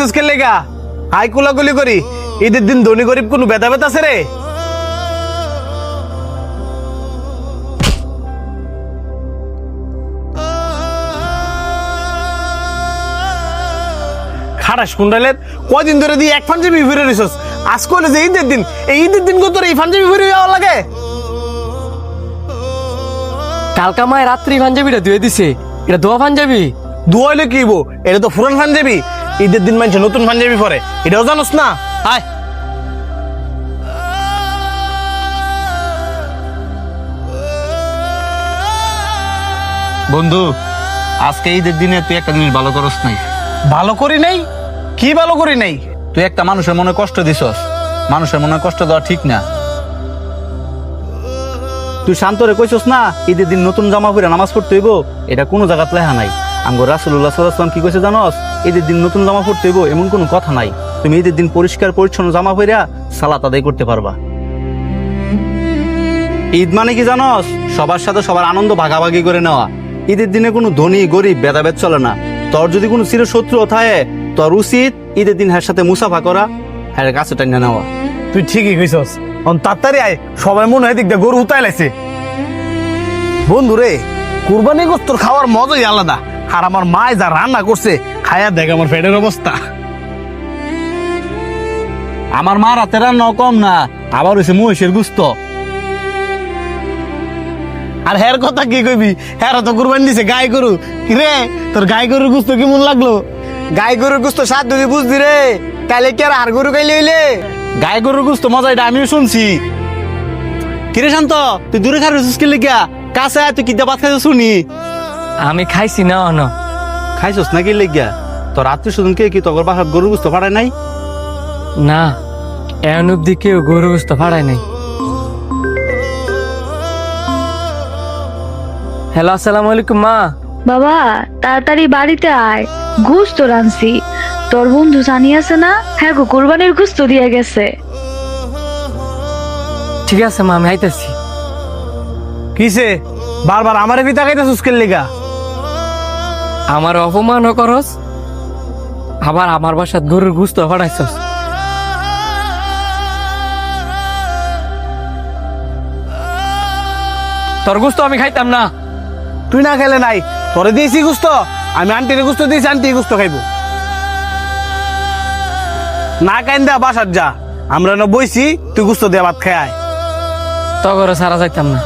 দিছিস কে লেগা? আই কুলাকুলি করি, ঈদের দিন ধনী গরিব কোনো ভেদাভেদ আছে রে? খারাস কুন্ডালে কয়দিন ধরে দিয়ে এক পাঞ্জাবি ফিরে রইছস, আজ কইলে যে ঈদের দিন, এই ঈদের দিন কত এই পাঞ্জাবি ফিরে যাওয়া লাগে? কালকা মায় রাত্রি পাঞ্জাবিটা ধুয়ে দিছে, এটা ধোয়া পাঞ্জাবি। দুয়াইলে কি হইব? এটা তো পুরান পাঞ্জাবি। ঈদের দিন মানুষ নতুন পাঞ্জাবি পরে, এটাও জানোস না? আয় বন্ধু, আজকে ঈদের দিনে তুই একটা জিনিস ভালো করস নাই। ভালো করি নাই? কি ভালো করি নাই? তুই একটা মানুষের মনে কষ্ট দিছস। মানুষের মনে কষ্ট দেওয়া ঠিক না। তুই শান্তরে কইছস না ঈদের দিন নতুন জামা পরে নামাজ পড়তে হইব, এটা কোনো জায়গাতে লেখা নাই। আমগো রাসূলুল্লাহ সাল্লাল্লাহু আলাইহি ওয়াসাল্লাম কি কইছে জানোস? ঈদের দিন নতুন জামা পড়তে হইব এমন কোনো কথা নাই। তুমি ঈদের দিন পরিষ্কার পরিচ্ছন্ন জামা পরে সালাত আদায় করতে পারবা। ঈদ মানে কি জানোস? সবার সাথে সবার আনন্দ ভাগাভাগি করে নেওয়া। ঈদের দিনে কোনো ধনী গরিব ভেদাভেদ চলে না। তোর যদি কোনো চিরশত্রু থাকে, তোর উচিত ঈদের দিন হ্যার সাথে মুসাফা করা, হ্যার কাছে টাইনা নেওয়া। তুই ঠিকই কইছস। তাড়াতাড়ি আয়, সবাই মনে হয় দিক দিয়ে গরু উতাই লাইছে। বন্ধু রে, কুরবানি গোস্তর খাওয়ার মজাই আলাদা। আর আমার মায় যা রান্না করছে, খায়া দেখ আমার পেটের অবস্থা। আমার মা রাতে রান্না কম না, আবার হয়েছে মহিষের গুস্ত। আর হের কথা কি কইবি? হের তো কুরবানি দিছে গাই গরু। রে, তোর গাই গরুর গুস্ত কেমন লাগলো? গাই গরুর গুস্ত স্বাদ তুই বুঝদি রে, তাইলে কি আর হাড় গরু খাইলে হইলে? গায়ে গরুর গুস্ত মজা, এটা আমিও শুনছি। কিরে শান্ত, তুই দূরে খার কি লেগা? কাছে আয়, তুই কি ভাত খাইছ শুনি? আমি খাইছি না অন। খাইছস নাকি লেগা? তোর আত্মীয় স্বজন কে কি তোর বাসার গরুর গুস্ত পাঠায় নাই? না, এমন অব্দি কেউ গরু গোস্ত ফাড়ায় নাই। হ্যালো, আসসালামু আলাইকুম মা। বাবা তাড়াতাড়ি বাড়িতে আয়, গোস্ত রানছি। তোর বন্ধু জানি আছে না, হ্যাঁ গো কোরবানির গোস্ত দিয়ে গেছে। ঠিক আছে মা, আমি আইতাছি। কিসে বারবার আমারে পিতা খাইতেছিস কে লেগা? আমার অপমানও করস, আবার আমার বাসাত গরুর গোস্ত ফাড়াইছস। তোর গোস্ত আমি খাইতাম না। তুই না খেলে নাই, তোরে দিয়েছি গুস্ত, আমি আন্টির গুস্ত দিয়েছি, আন্টি গুস্ত খাইবো। না কাইন্দা বাসার যা, আমরা না বইছি, তুই গুস্ত দিয়ে ভাত খায় আয়। তগর সারা যাইতাম না।